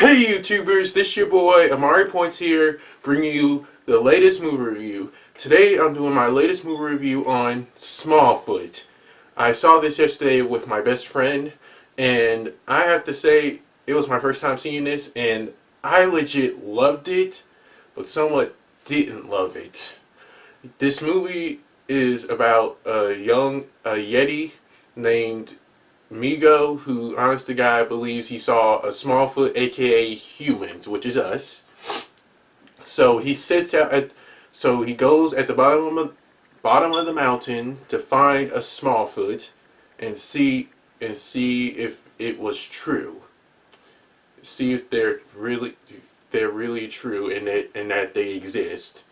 Hey YouTubers, this your boy Amari Points here, bringing you the latest movie review. Today I'm doing my latest movie review on Smallfoot. I saw this yesterday with my best friend, and I have to say it was my first time seeing this, and I legit loved it, but somewhat didn't love it. This movie is about a Yeti named Migo, who, honest to God, believes he saw a Smallfoot, aka humans, which is us. So he sits out at, so he goes at the bottom of the mountain to find a Smallfoot, and see if it was true. See if they're really true, and that they exist.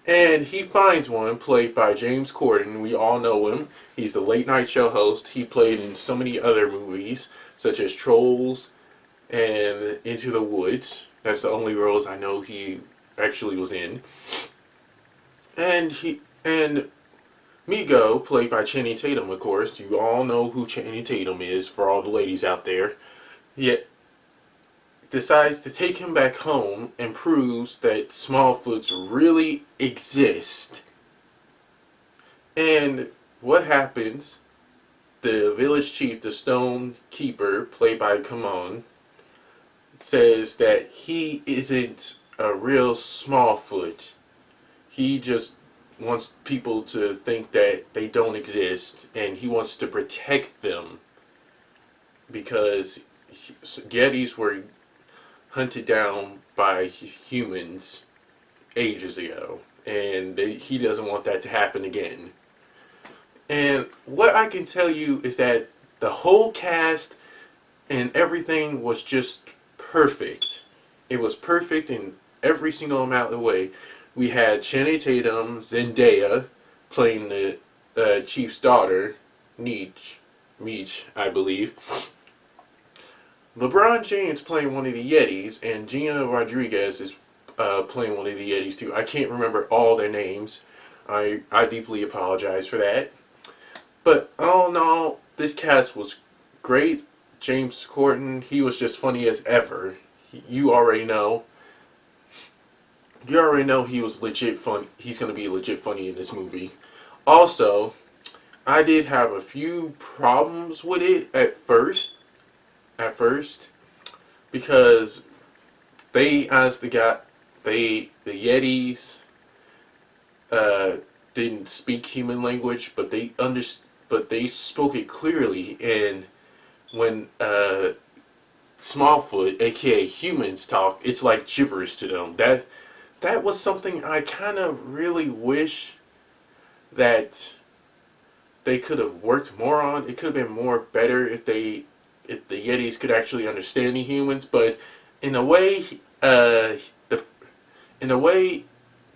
And he finds one played by James Corden. We all know him. He's the late night show host. He played in so many other movies, such as Trolls and Into the Woods. That's the only roles I know he actually was in. And Migo, played by Channing Tatum, of course. You all know who Channing Tatum is for all the ladies out there. Yet decides to take him back home and proves that Smallfoots really exist. And what happens? The village chief, the stone keeper, played by Kamon, says that he isn't a real Smallfoot. He just wants people to think that they don't exist, and he wants to protect them because Yetis were hunted down by humans ages ago, and he doesn't want that to happen again. And what I can tell you is that the whole cast and everything was just perfect. It was perfect in every single amount of the way. We had Channing Tatum, Zendaya, playing the chief's daughter, Meech, I believe. LeBron James playing one of the Yetis, and Gina Rodriguez is playing one of the Yetis too. I can't remember all their names. I deeply apologize for that. But all in all, this cast was great. James Corden, he was just funny as ever. You already know. You already know he was legit fun. He's gonna be legit funny in this movie. Also, I did have a few problems with it at first. Because they honestly the Yetis didn't speak human language, but they spoke it clearly. And when Smallfoot, aka humans, talk, it's like gibberish to them. That was something I kind of really wish that they could have worked more on. It could have been more better if the Yetis could actually understand the humans, but in a way,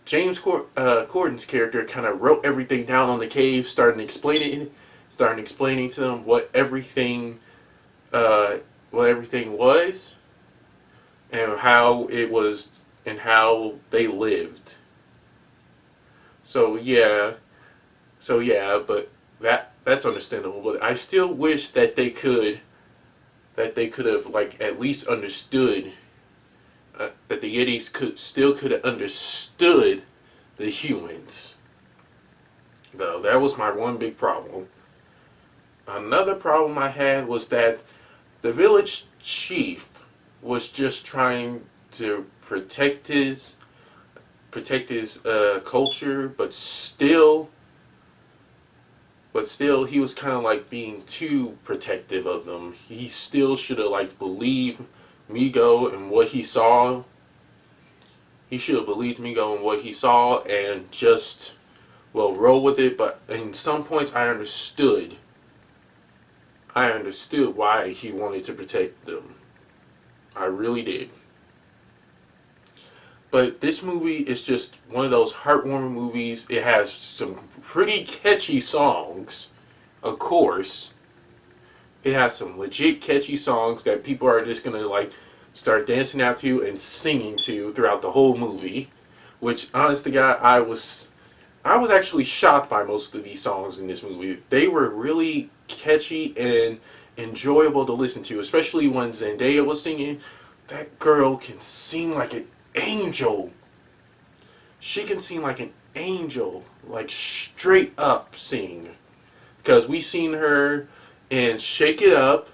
James Corden's character kind of wrote everything down on the cave, starting explaining to them what everything was, and how it was, and how they lived. So yeah, but that's understandable. But I still wish that they could have like at least understood that the Yetis could have understood the humans. Though that was my one big problem. Another problem I had was that the village chief was just trying to protect his culture, but still he was kind of like being too protective of them. He still should have like believed Migo and what he saw. He should have believed Migo and what he saw and just, well, roll with it. But in some points I understood why he wanted to protect them. I really did. But this movie is just one of those heartwarming movies. It has some pretty catchy songs, of course. It has some legit catchy songs that people are just gonna like start dancing out to and singing to throughout the whole movie. Which, honest to God, I was actually shocked by most of these songs in this movie. They were really catchy and enjoyable to listen to, especially when Zendaya was singing. that girl can sing like an angel. She can sing like an angel, like straight up sing. Because we seen her in Shake It Up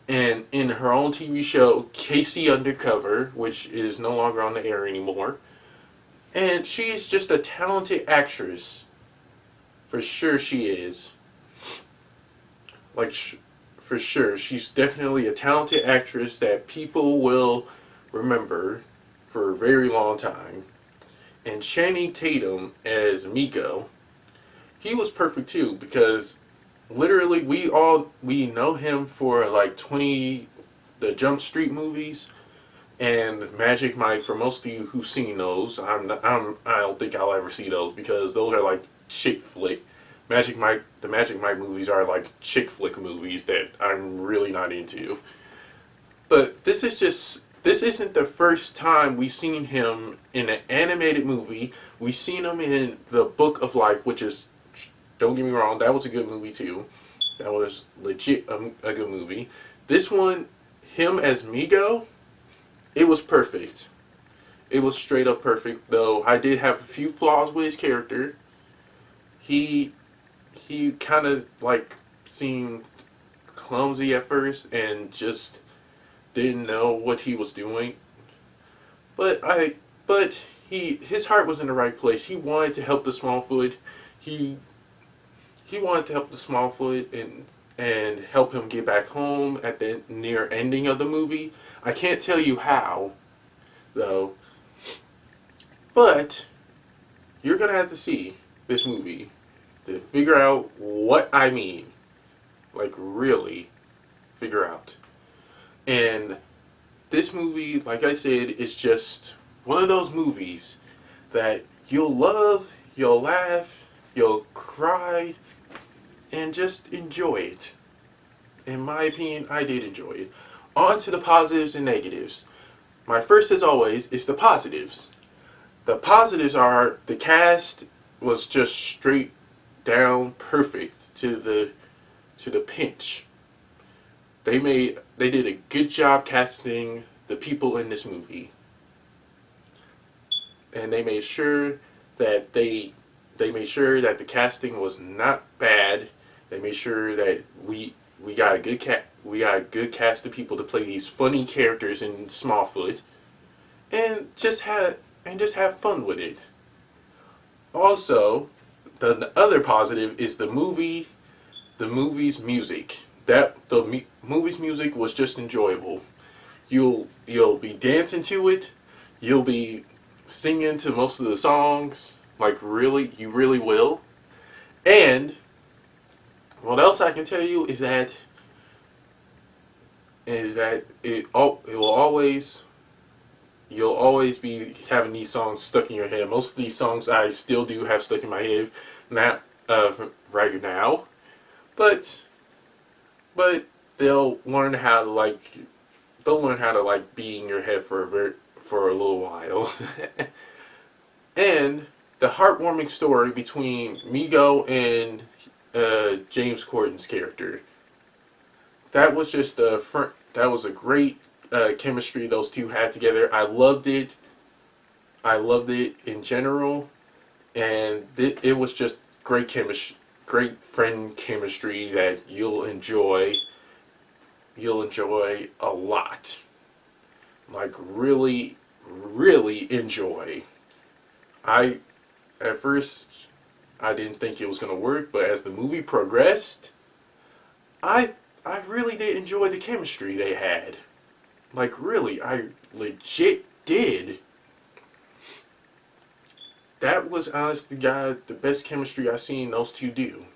and in her own TV show, Casey Undercover, which is no longer on the air anymore. And she is just a talented actress. For sure she is. Like, for sure. She's definitely a talented actress that people will remember for a very long time. And Channing Tatum as Miko, he was perfect too, because literally we know him for like 20 the Jump Street movies and Magic Mike. For most of you who've seen those, I don't think I'll ever see those because those are like chick flick. The Magic Mike movies are like chick flick movies that I'm really not into. But this isn't the first time we've seen him in an animated movie. We've seen him in The Book of Life, which is, don't get me wrong, that was a good movie too. That was legit a good movie. This one, him as Migo, it was perfect. It was straight up perfect, though I did have a few flaws with his character. He kind of like seemed clumsy at first and just didn't know what he was doing. But his heart was in the right place. He wanted to help the Smallfoot. He wanted to help the Smallfoot and help him get back home at the near ending of the movie. I can't tell you how, though. But you're gonna have to see this movie to figure out what I mean. Like, really figure out. And this movie, like I said, is just one of those movies that you'll love, you'll laugh, you'll cry, and just enjoy it. In my opinion, I did enjoy it. On to the positives and negatives. My first, as always, is the positives. The positives are the cast was just straight down perfect to the pinch. They did a good job casting the people in this movie. And they made sure that they made sure that the casting was not bad. They made sure that we got a good cast of people to play these funny characters in Smallfoot, and just have fun with it. Also, the other positive is the movie's music. Movie's music was just enjoyable. You'll be dancing to it. You'll be singing to most of the songs. Like, really, you really will. And what else I can tell you is that you'll always be having these songs stuck in your head. Most of these songs I still do have stuck in my head, not right now, but they'll learn how to like be in your head for a little while. And the heartwarming story between Migo and James Corden's character. That was just that was a great chemistry those two had together. I loved it. I loved it in general, and it was just great chemistry, great friend chemistry that you'll enjoy. You'll enjoy a lot. Like, really, really enjoy. At first I didn't think it was gonna work, but as the movie progressed, I really did enjoy the chemistry they had. Like, really, I legit did. That was, honest to God, the best chemistry I've seen those two do.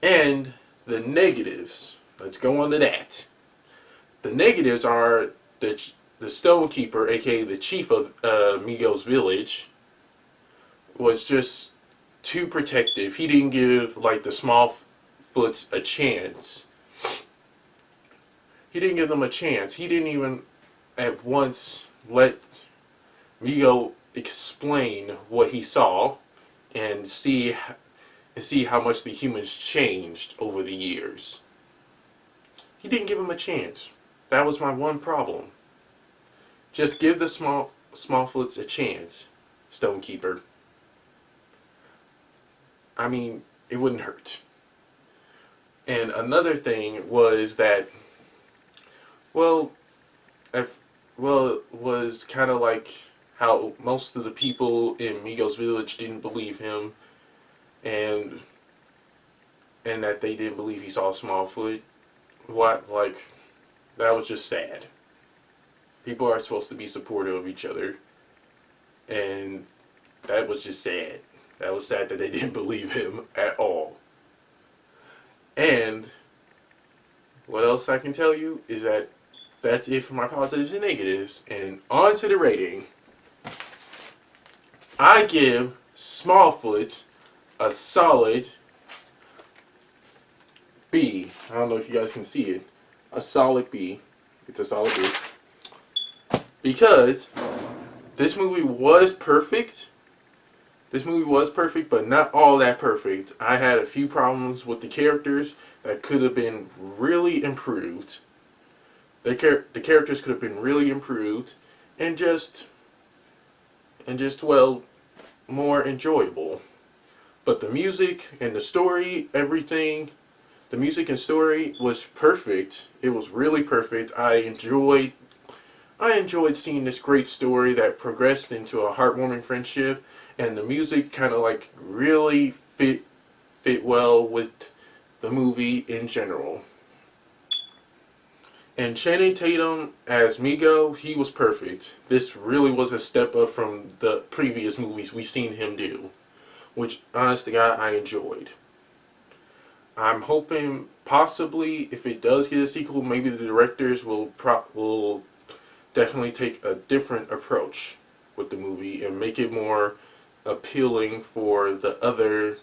And the negatives. Let's go on to that. The negatives are the Stonekeeper, aka the chief of Migo's village, was just too protective. He didn't give like the Smallfoots a chance. He didn't give them a chance. He didn't even at once let Migo explain what he saw and see how much the humans changed over the years. He didn't give him a chance. That was my one problem. Just give the Smallfoots a chance, Stonekeeper. I mean, it wouldn't hurt. And another thing was that, well, if, well, it was kind of like how most of the people in Migos village didn't believe him, and that they didn't believe he saw Smallfoot. What, like, that was just sad. People are supposed to be supportive of each other, and that was just sad. That was sad that they didn't believe him at all. And what else I can tell you is that that's it for my positives and negatives. And on to the rating. I give Smallfoot a solid B. I don't know if you guys can see it. A solid B. It's a solid B. Because this movie was perfect. This movie was perfect, but not all that perfect. I had a few problems with the characters that could have been really improved. The characters could have been really improved and just well, more enjoyable. But the music and the story, everything, the music and story was perfect. It was really perfect. I enjoyed seeing this great story that progressed into a heartwarming friendship, and the music kind of like really fit well with the movie in general. And Channing Tatum as Migo, he was perfect. This really was a step up from the previous movies we've seen him do, which, honest to God, I enjoyed. I'm hoping possibly if it does get a sequel, maybe the directors will definitely take a different approach with the movie and make it more appealing for the other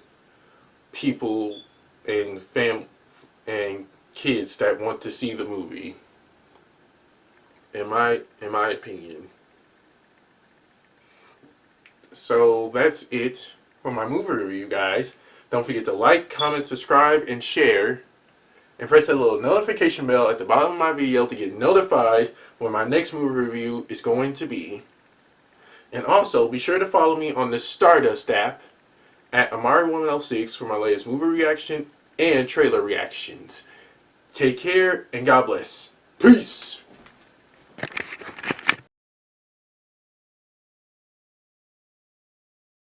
people and and kids that want to see the movie. In my opinion. So that's it for my movie review, guys. Don't forget to like, comment, subscribe, and share. And press that little notification bell at the bottom of my video to get notified when my next movie review is going to be. And also, be sure to follow me on the Stardust app at Amari106 for my latest movie reaction and trailer reactions. Take care and God bless. Peace!